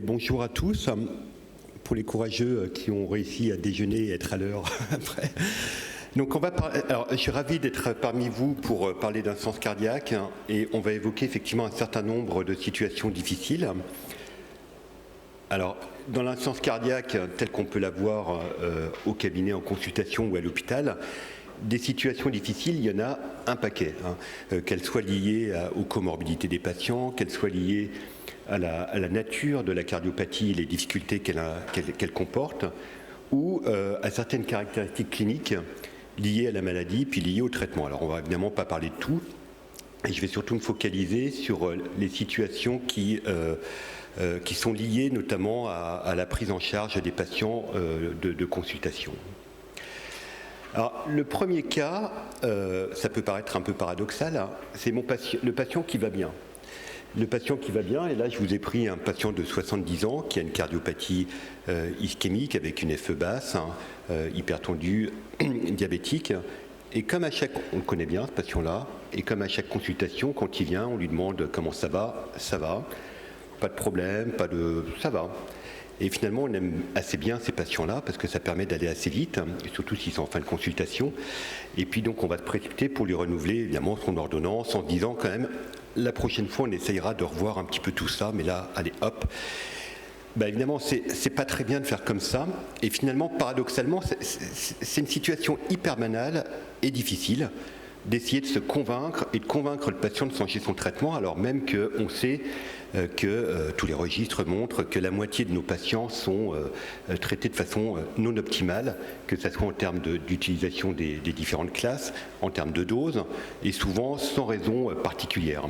Bonjour à tous. Pour les courageux qui ont réussi à déjeuner et être à l'heure après. Donc alors, je suis ravi d'être parmi vous pour parler d'insuffisance cardiaque et on va évoquer effectivement un certain nombre de situations difficiles. Alors, dans l'insuffisance cardiaque, telle qu'on peut la voir au cabinet, en consultation ou à l'hôpital, des situations difficiles, il y en a un paquet, qu'elles soient liées aux comorbidités des patients, qu'elles soient liées à la nature de la cardiopathie et les difficultés qu'elle comporte, ou à certaines caractéristiques cliniques liées à la maladie, puis liées au traitement. Alors on ne va évidemment pas parler de tout, et je vais surtout me focaliser sur les situations qui sont liées notamment à la prise en charge des patients de consultation. Alors, le premier cas, ça peut paraître un peu paradoxal, c'est le patient qui va bien. Le patient qui va bien, et là je vous ai pris un patient de 70 ans qui a une cardiopathie ischémique avec une FE basse, hypertendue, diabétique. Et comme à chaque, on le connaît bien ce patient-là, et comme à chaque consultation, quand il vient, on lui demande comment ça va, pas de problème, ça va. Et finalement, on aime assez bien ces patients-là parce que ça permet d'aller assez vite, et surtout s'ils sont en fin de consultation. Et puis donc, on va se précipiter pour lui renouveler évidemment son ordonnance en se disant quand même, la prochaine fois, on essayera de revoir un petit peu tout ça, mais là, allez, hop. Évidemment, c'est pas très bien de faire comme ça. Et finalement, paradoxalement, c'est une situation hyper banale et difficile d'essayer de se convaincre et de convaincre le patient de changer son traitement, alors même qu'on sait que tous les registres montrent que la moitié de nos patients sont traités de façon non optimale, que ce soit en termes d'utilisation des différentes classes, en termes de doses, et souvent sans raison particulière.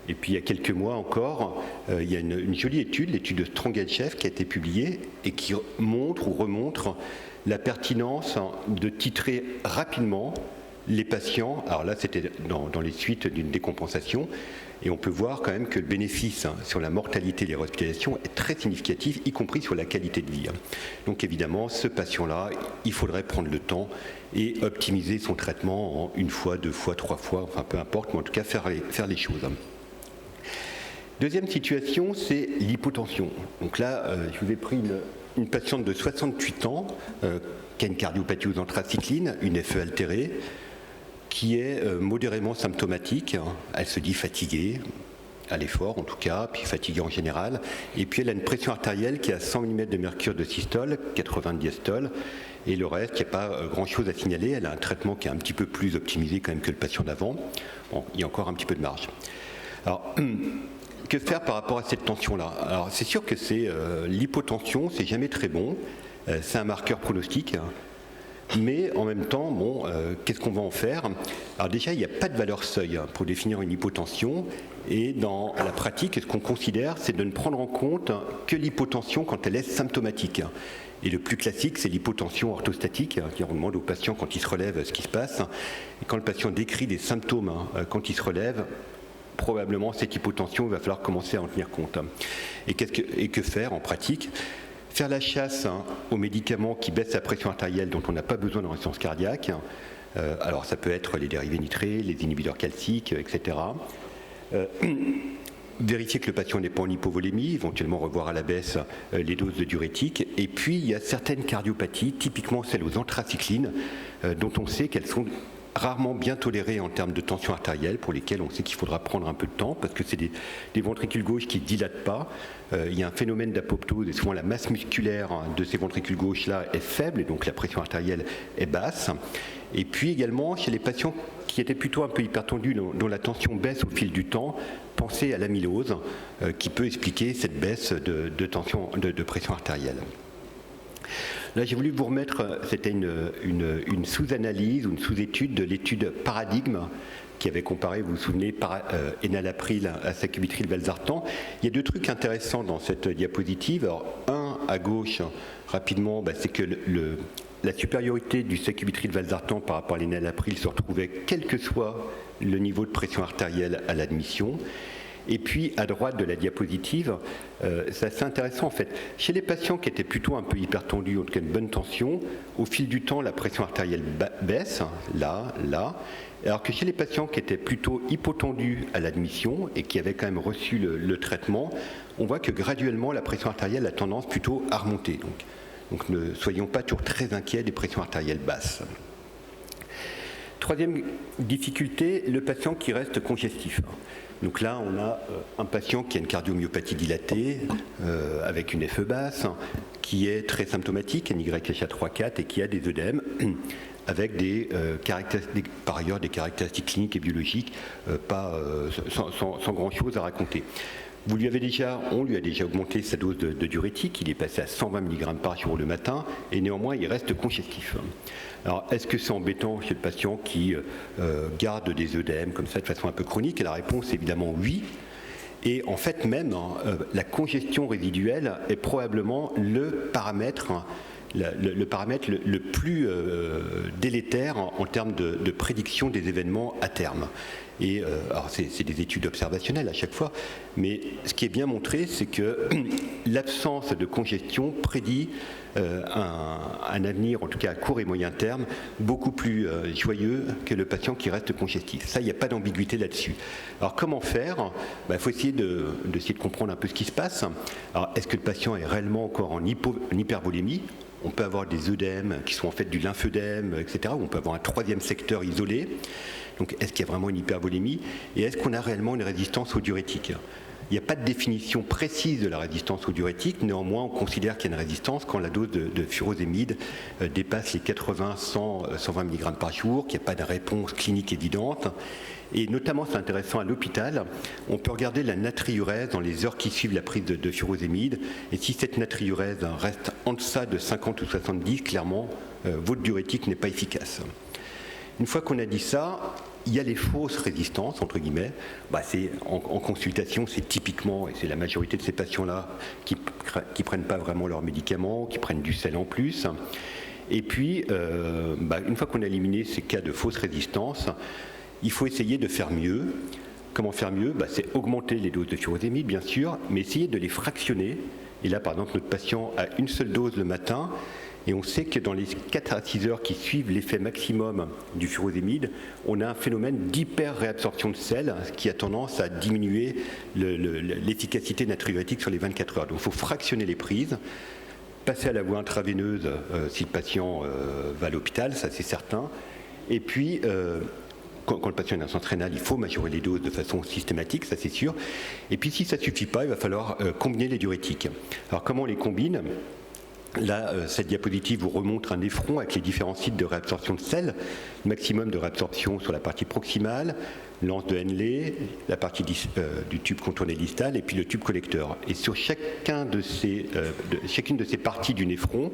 Et puis il y a quelques mois encore, il y a une jolie étude, l'étude de Strongatchev, qui a été publiée et qui montre ou remontre la pertinence de titrer rapidement les patients. Alors là, c'était dans les suites d'une décompensation, et on peut voir quand même que le bénéfice sur la mortalité des hospitalisations est très significatif, y compris sur la qualité de vie. Donc évidemment, ce patient-là, il faudrait prendre le temps et optimiser son traitement en une fois, deux fois, trois fois, enfin peu importe, mais en tout cas faire les choses. Deuxième situation, c'est l'hypotension. Donc là, je vous ai pris une patiente de 68 ans qui a une cardiopathie aux anthracyclines, une FE altérée, qui est modérément symptomatique. Elle se dit fatiguée, à l'effort en tout cas, puis fatiguée en général. Et puis elle a une pression artérielle qui est à 100 mm de mercure de systole, 80 de diastole. Et le reste, il n'y a pas grand-chose à signaler. Elle a un traitement qui est un petit peu plus optimisé quand même que le patient d'avant. Bon, il y a encore un petit peu de marge. Alors, que faire par rapport à cette tension-là? Alors, c'est sûr que l'hypotension, c'est jamais très bon. C'est un marqueur pronostic. Mais en même temps, qu'est-ce qu'on va en faire? Alors déjà, il n'y a pas de valeur seuil pour définir une hypotension. Et dans la pratique, ce qu'on considère, c'est de ne prendre en compte que l'hypotension quand elle est symptomatique. Et le plus classique, c'est l'hypotension orthostatique. On demande au patient quand il se relève ce qui se passe. Et quand le patient décrit des symptômes quand il se relève, probablement cette hypotension, il va falloir commencer à en tenir compte. Et que faire en pratique? Faire la chasse aux médicaments qui baissent la pression artérielle dont on n'a pas besoin dans l'insuffisance cardiaque. Alors ça peut être les dérivés nitrés, les inhibiteurs calciques, etc. Vérifier que le patient n'est pas en hypovolémie, éventuellement revoir à la baisse les doses de diurétiques. Et puis il y a certaines cardiopathies, typiquement celles aux anthracyclines, dont on sait qu'elles sont rarement bien tolérées en termes de tension artérielle, pour lesquelles on sait qu'il faudra prendre un peu de temps, parce que c'est des ventricules gauches qui ne dilatent pas. Il y a un phénomène d'apoptose, et souvent la masse musculaire de ces ventricules gauches-là est faible, et donc la pression artérielle est basse. Et puis également, chez les patients qui étaient plutôt un peu hypertendus, dont la tension baisse au fil du temps, pensez à l'amylose, qui peut expliquer cette baisse de tension, de pression artérielle. Là, j'ai voulu vous remettre, c'était une sous-analyse ou une sous-étude de l'étude Paradigme qui avait comparé, vous vous souvenez, enalapril à sacubitril/valsartan. Il y a deux trucs intéressants dans cette diapositive. Alors, un, à gauche, rapidement, c'est que la supériorité du sacubitril/valsartan par rapport à l'enalapril se retrouvait quel que soit le niveau de pression artérielle à l'admission. Et puis, à droite de la diapositive, c'est assez intéressant en fait. Chez les patients qui étaient plutôt un peu hypertendus, en tout cas une bonne tension, au fil du temps, la pression artérielle baisse, là, alors que chez les patients qui étaient plutôt hypotendus à l'admission et qui avaient quand même reçu le traitement, on voit que graduellement, la pression artérielle a tendance plutôt à remonter. Donc ne soyons pas toujours très inquiets des pressions artérielles basses. Troisième difficulté, le patient qui reste congestif. Donc là, on a un patient qui a une cardiomyopathie dilatée, avec une FE basse, qui est très symptomatique, NYHA3-4, et qui a des œdèmes, avec par ailleurs des caractéristiques cliniques et biologiques sans grand-chose à raconter. On lui a déjà augmenté sa dose de diurétique, il est passé à 120 mg par jour le matin, et néanmoins il reste congestif. Alors est-ce que c'est embêtant chez le patient qui garde des œdèmes comme ça de façon un peu chronique? Et la réponse est évidemment oui. Et en fait même, la congestion résiduelle est probablement le paramètre le plus délétère en termes de prédiction des événements à terme. Et alors c'est des études observationnelles à chaque fois, mais ce qui est bien montré, c'est que l'absence de congestion prédit un avenir, en tout cas à court et moyen terme, beaucoup plus joyeux que le patient qui reste congestif. Ça, il n'y a pas d'ambiguïté là-dessus. Alors comment faire? Il faut essayer de comprendre un peu ce qui se passe. Alors est-ce que le patient est réellement encore en hypervolémie? On peut avoir des œdèmes qui sont en fait du lymphœdème, etc. Ou on peut avoir un troisième secteur isolé. Donc est-ce qu'il y a vraiment une hypervolémie? Et est-ce qu'on a réellement une résistance aux diurétiques? Il n'y a pas de définition précise de la résistance aux diurétiques. Néanmoins, on considère qu'il y a une résistance quand la dose de furosémide dépasse les 80, 100, 120 mg par jour, qu'il n'y a pas de réponse clinique évidente. Et notamment, c'est intéressant à l'hôpital, on peut regarder la natriurèse dans les heures qui suivent la prise de furosémide. Et si cette natriurèse reste en deçà de 50 ou 70, clairement, votre diurétique n'est pas efficace. Une fois qu'on a dit ça, il y a les fausses résistances, entre guillemets. En consultation, c'est typiquement, et c'est la majorité de ces patients-là, qui ne prennent pas vraiment leurs médicaments, qui prennent du sel en plus. Et puis, une fois qu'on a éliminé ces cas de fausses résistances, il faut essayer de faire mieux. Comment faire mieux? C'est augmenter les doses de furosémide, bien sûr, mais essayer de les fractionner. Et là, par exemple, notre patient a une seule dose le matin, et on sait que dans les 4 à 6 heures qui suivent l'effet maximum du furosémide, on a un phénomène d'hyper-réabsorption de sel qui a tendance à diminuer l'efficacité natriurétique sur les 24 heures. Donc il faut fractionner les prises, passer à la voie intraveineuse si le patient va à l'hôpital, ça c'est certain. Et puis, quand le patient est en insuffisance rénale, il faut majorer les doses de façon systématique, ça c'est sûr. Et puis si ça ne suffit pas, il va falloir combiner les diurétiques. Alors comment on les combine? Là, cette diapositive vous remontre un néphron avec les différents sites de réabsorption de sel, maximum de réabsorption sur la partie proximale, l'anse de Henle, la partie du tube contourné distal et puis le tube collecteur. Et sur chacune de ces parties du néphron,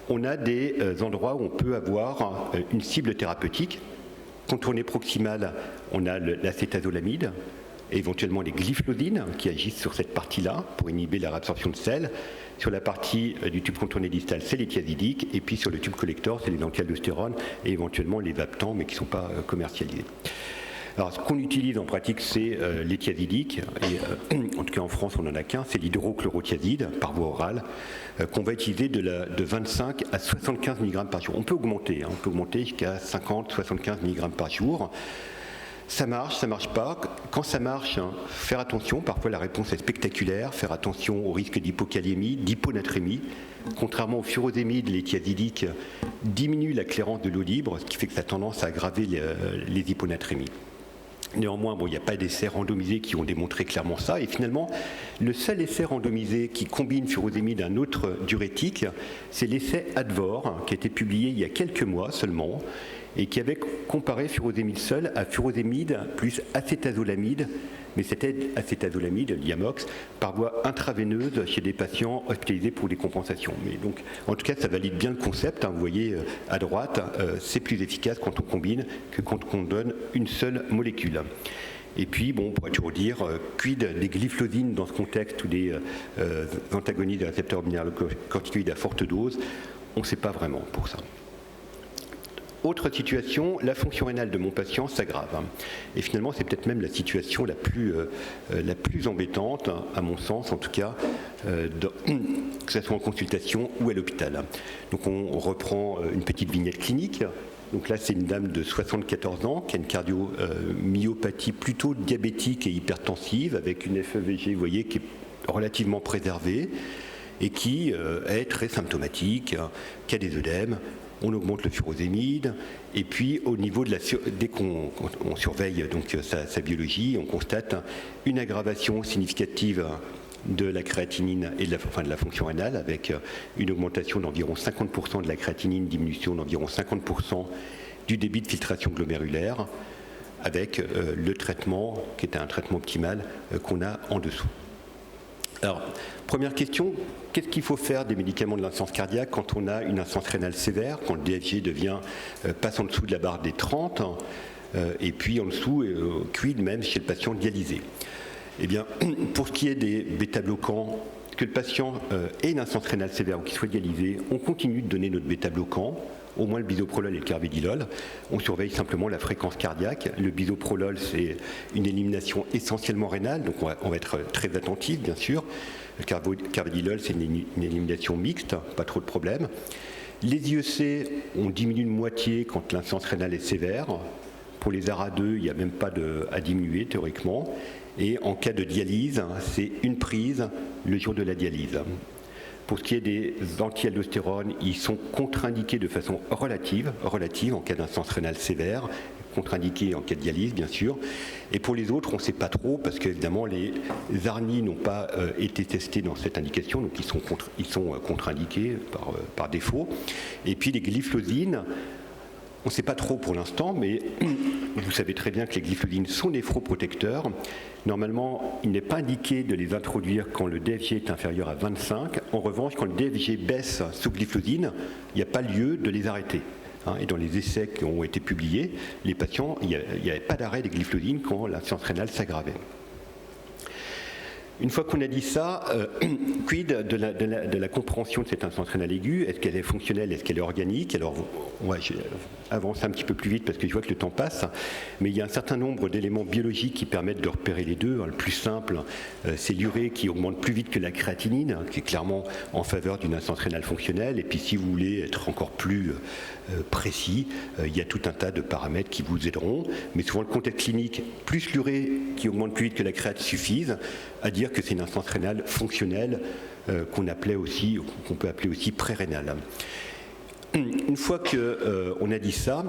on a des endroits où on peut avoir une cible thérapeutique. Contourné proximal, on a l'acétazolamide, et éventuellement les glyphlosines qui agissent sur cette partie-là pour inhiber la réabsorption de sel. Sur la partie du tube contourné distal, c'est les thiazidiques, et puis sur le tube collector, c'est les antialdostérone et éventuellement les vaptans, mais qui ne sont pas commercialisés. Alors, ce qu'on utilise en pratique, c'est les thiazidiques, et en tout cas en France, on n'en a qu'un, c'est l'hydrochlorothiazide par voie orale, qu'on va utiliser de 25 à 75 mg par jour. On peut augmenter, on peut augmenter jusqu'à 50-75 mg par jour. Ça marche pas. Quand ça marche, faire attention, parfois la réponse est spectaculaire, faire attention au risque d'hypokaliémie, d'hyponatrémie. Contrairement au furosémide, les thiazidiques diminuent la clairance de l'eau libre, ce qui fait que ça a tendance à aggraver les hyponatrémies. Néanmoins, il n'y a pas d'essais randomisés qui ont démontré clairement ça. Et finalement, le seul essai randomisé qui combine furosémide à un autre diurétique, c'est l'essai Advor, qui a été publié il y a quelques mois seulement, et qui avait comparé furosémide seul à furosémide plus acétazolamide, mais c'était acétazolamide, l'Iamox, par voie intraveineuse chez des patients hospitalisés pour des compensations. Mais donc, en tout cas, ça valide bien le concept. Vous voyez à droite, c'est plus efficace quand on combine que quand on donne une seule molécule. Et puis, on pourrait toujours dire, quid des glyphlosines dans ce contexte ou des antagonistes des récepteurs minéralocorticoïdes à forte dose? On ne sait pas vraiment pour ça. Autre situation, la fonction rénale de mon patient s'aggrave. Et finalement, c'est peut-être même la situation la plus embêtante, à mon sens en tout cas, que ce soit en consultation ou à l'hôpital. Donc on reprend une petite vignette clinique. Donc là, c'est une dame de 74 ans qui a une cardiomyopathie plutôt diabétique et hypertensive, avec une FEVG, vous voyez, qui est relativement préservée et qui est très symptomatique, qui a des œdèmes. On augmente le furosémide, et puis au niveau de dès qu'on surveille donc sa biologie, on constate une aggravation significative de la créatinine et de la fonction rénale, avec une augmentation d'environ 50% de la créatinine, diminution d'environ 50% du débit de filtration glomérulaire, avec le traitement, qui est un traitement optimal, qu'on a en dessous. Alors, première question, qu'est-ce qu'il faut faire des médicaments de l'insuffisance cardiaque quand on a une insuffisance rénale sévère, quand le DFG passe en dessous de la barre des 30, et puis en dessous, quid même chez le patient dialysé? Eh bien, pour ce qui est des bêta-bloquants, que le patient ait une insuffisance rénale sévère ou qu'il soit dialysé, on continue de donner notre bêta-bloquant, au moins le bisoprolol et le carvedilol. On surveille simplement la fréquence cardiaque. Le bisoprolol, c'est une élimination essentiellement rénale, donc on va être très attentif, bien sûr. Le carvedilol, c'est une élimination mixte, pas trop de problème. Les IEC, on diminue de moitié quand l'insuffisance rénale est sévère. Pour les ARA2, il n'y a même pas à diminuer, théoriquement. Et en cas de dialyse, c'est une prise le jour de la dialyse. Pour ce qui est des anti-aldostérones, ils sont contre-indiqués de façon relative en cas d'insuffisance rénale sévère, contre-indiqués en cas de dialyse, bien sûr. Et pour les autres, on ne sait pas trop, parce qu'évidemment, les ARNI n'ont pas été testés dans cette indication, donc ils sont contre-indiqués par défaut. Et puis les glyphosines, on ne sait pas trop pour l'instant, mais vous savez très bien que les glyphosines sont néphroprotecteurs. Normalement, il n'est pas indiqué de les introduire quand le DFG est inférieur à 25. En revanche, quand le DFG baisse sous glyphosine, il n'y a pas lieu de les arrêter. Et dans les essais qui ont été publiés, les patients, il n'y avait pas d'arrêt des glyphosines quand l'insuffisance rénale s'aggravait. Une fois qu'on a dit ça, quid de la compréhension de cette insuffisance rénale aiguë? Est-ce qu'elle est fonctionnelle? Est-ce qu'elle est organique? Alors, je vais avancer un petit peu plus vite parce que je vois que le temps passe, mais il y a un certain nombre d'éléments biologiques qui permettent de repérer les deux. Le plus simple, c'est l'urée qui augmente plus vite que la créatinine, qui est clairement en faveur d'une insuffisance rénale fonctionnelle. Et puis, si vous voulez être encore plus précis, il y a tout un tas de paramètres qui vous aideront. Mais souvent, le contexte clinique, plus l'urée qui augmente plus vite que la créatinine suffisent à dire que c'est une insuffisance rénale fonctionnelle qu'on peut appeler aussi pré-rénale. Une fois qu'on a dit ça,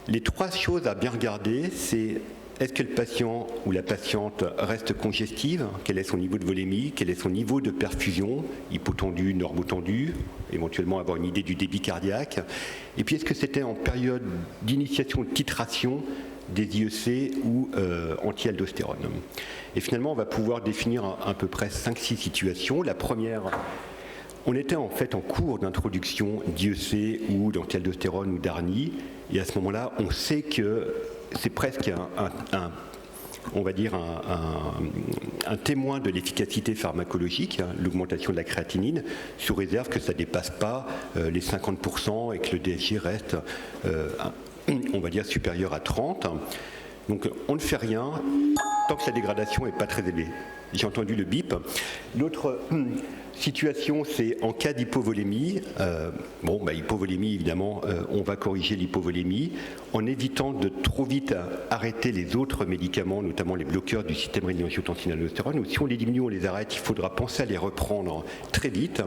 les trois choses à bien regarder, c'est est-ce que le patient ou la patiente reste congestive? Quel est son niveau de volémie? Quel est son niveau de perfusion? Hypotendu, normotendu? Éventuellement avoir une idée du débit cardiaque. Et puis est-ce que c'était en période d'initiation de titration des IEC ou anti-aldostérone? Et finalement, on va pouvoir définir à peu près 5-6 situations. La première, on était en fait en cours d'introduction d'IEC ou d'anti-aldostérone ou d'ARNI, et à ce moment-là, on sait que c'est presque on va dire un témoin de l'efficacité pharmacologique, l'augmentation de la créatinine, sous réserve que ça ne dépasse pas les 50% et que le DFG reste, on va dire, supérieur à 30. Donc on ne fait rien tant que la dégradation n'est pas très élevée. J'ai entendu le bip. L'autre situation, c'est en cas d'hypovolémie. Hypovolémie, évidemment, on va corriger l'hypovolémie en évitant de trop vite arrêter les autres médicaments, notamment les bloqueurs du système rénine-angiotensine-aldostérone. Ou si on les diminue, on les arrête, il faudra penser à les reprendre très vite.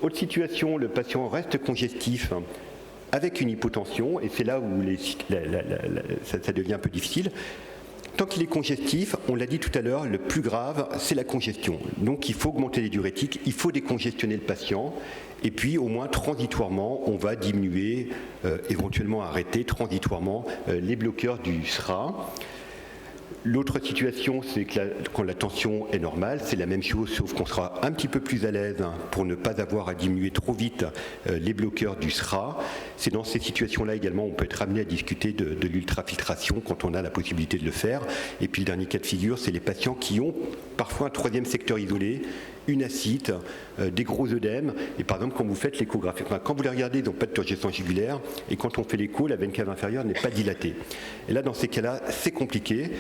Autre situation, le patient reste congestif avec une hypotension, et c'est là où ça devient un peu difficile. Tant qu'il est congestif, on l'a dit tout à l'heure, le plus grave, c'est la congestion. Donc il faut augmenter les diurétiques, il faut décongestionner le patient, et puis au moins transitoirement, on va diminuer, éventuellement arrêter transitoirement les bloqueurs du SRA. L'autre situation, c'est que quand la tension est normale, c'est la même chose, sauf qu'on sera un petit peu plus à l'aise pour ne pas avoir à diminuer trop vite les bloqueurs du SRA. C'est dans ces situations-là également, on peut être amené à discuter de l'ultrafiltration quand on a la possibilité de le faire. Et puis le dernier cas de figure, c'est les patients qui ont parfois un troisième secteur isolé, une ascite, des gros œdèmes. Et par exemple, quand vous faites l'échographie, quand vous les regardez, ils n'ont pas de turgescence jugulaire, et quand on fait l'écho, la veine cave inférieure n'est pas dilatée. Et là, dans ces cas-là, c'est compliqué.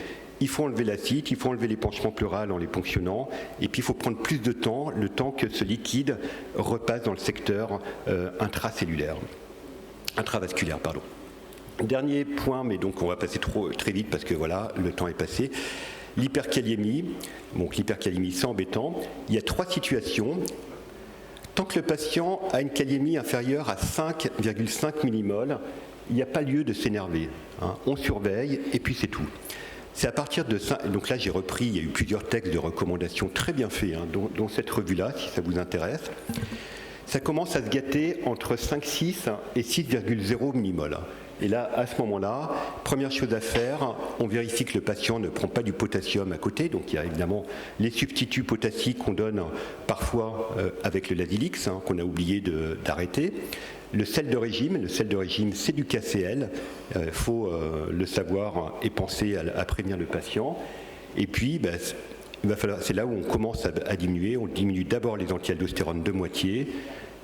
Il faut enlever l'acide, il faut enlever l'épanchement pleural en les ponctionnant, et puis il faut prendre plus de temps, le temps que ce liquide repasse dans le secteur intravasculaire. Dernier point, mais donc on va passer très vite parce que voilà, le temps est passé. L'hyperkaliémie. Donc l'hyperkaliémie, c'est embêtant. Il y a 3 situations. Tant que le patient a une kaliémie inférieure à 5,5 millimoles, il n'y a pas lieu de s'énerver. On surveille et puis c'est tout. C'est à partir de ça. Donc là, j'ai repris, il y a eu plusieurs textes de recommandations très bien faits, dont cette revue-là, si ça vous intéresse. Ça commence à se gâter entre 5,6 et 6,0 millimoles. Et là, à ce moment-là, première chose à faire, on vérifie que le patient ne prend pas du potassium à côté. Donc il y a évidemment les substituts potassiques qu'on donne parfois avec le Lasix, qu'on a oublié d'arrêter. Le sel de régime, c'est du KCl. Il faut le savoir et penser à prévenir le patient. Et puis, c'est là où on commence à diminuer. On diminue d'abord les antialdostérones de moitié.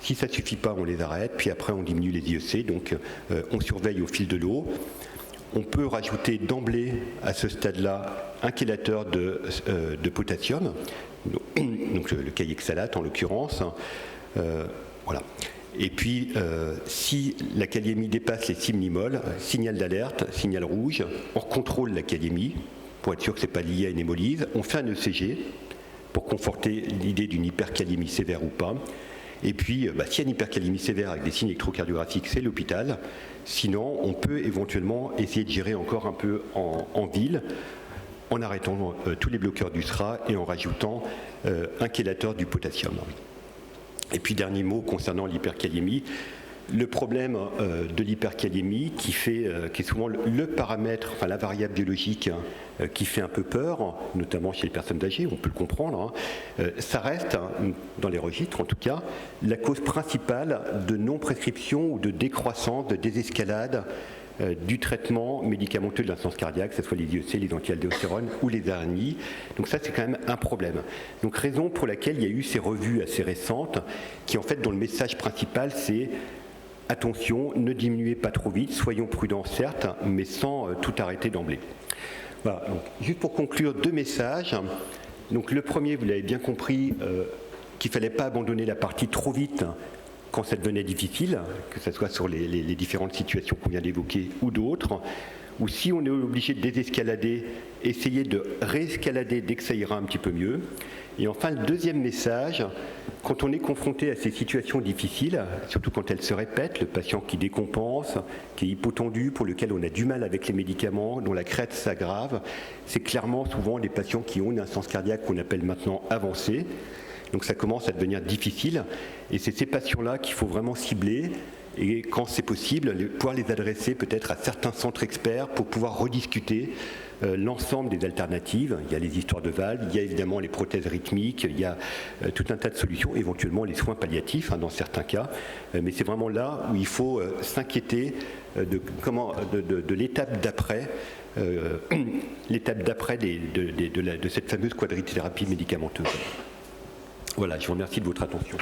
Si ça ne suffit pas, on les arrête, puis après on diminue les IEC, donc on surveille au fil de l'eau. On peut rajouter d'emblée à ce stade-là un chélateur de potassium, donc le caillexalate en l'occurrence. Voilà. Et puis, si la kaliémie dépasse les 6 millimoles, signal d'alerte, signal rouge, on contrôle la kaliémie pour être sûr que ce n'est pas lié à une hémolyse. On fait un ECG pour conforter l'idée d'une hyperkaliémie sévère ou pas. Et puis, s'il y a une hyperkaliémie sévère avec des signes électrocardiographiques, c'est l'hôpital. Sinon, on peut éventuellement essayer de gérer encore un peu en ville, en arrêtant tous les bloqueurs du SRA et en rajoutant un chélateur du potassium. Et puis, dernier mot concernant l'hyperkaliémie. Le problème de l'hyperkaliémie, qui est souvent le paramètre, enfin la variable biologique qui fait un peu peur, notamment chez les personnes âgées, on peut le comprendre, ça reste, dans les registres en tout cas, la cause principale de non-prescription ou de décroissance, de désescalade du traitement médicamenteux de l'insuffisance cardiaque, que ce soit les IEC, les antialdostérones ou les ARNI. Donc ça, c'est quand même un problème. Donc raison pour laquelle il y a eu ces revues assez récentes, qui en fait, dont le message principal, c'est attention, ne diminuez pas trop vite, soyons prudents certes, mais sans tout arrêter d'emblée. Voilà, donc, juste pour conclure, 2 messages. Donc, le premier, vous l'avez bien compris, qu'il ne fallait pas abandonner la partie trop vite quand ça devenait difficile, que ce soit sur les différentes situations qu'on vient d'évoquer ou d'autres, ou si on est obligé de désescalader, essayer de réescalader dès que ça ira un petit peu mieux. Et enfin, le deuxième message, quand on est confronté à ces situations difficiles, surtout quand elles se répètent, le patient qui décompense, qui est hypotendu, pour lequel on a du mal avec les médicaments, dont la crête s'aggrave, c'est clairement souvent les patients qui ont une insuffisance cardiaque qu'on appelle maintenant avancée. Donc ça commence à devenir difficile, et c'est ces patients-là qu'il faut vraiment cibler, et quand c'est possible, pouvoir les adresser peut-être à certains centres experts pour pouvoir rediscuter l'ensemble des alternatives. Il y a les histoires de valves, il y a évidemment les prothèses rythmiques, il y a tout un tas de solutions, éventuellement les soins palliatifs dans certains cas, mais c'est vraiment là où il faut s'inquiéter de l'étape d'après, de cette fameuse quadrithérapie médicamenteuse. Voilà, je vous remercie de votre attention.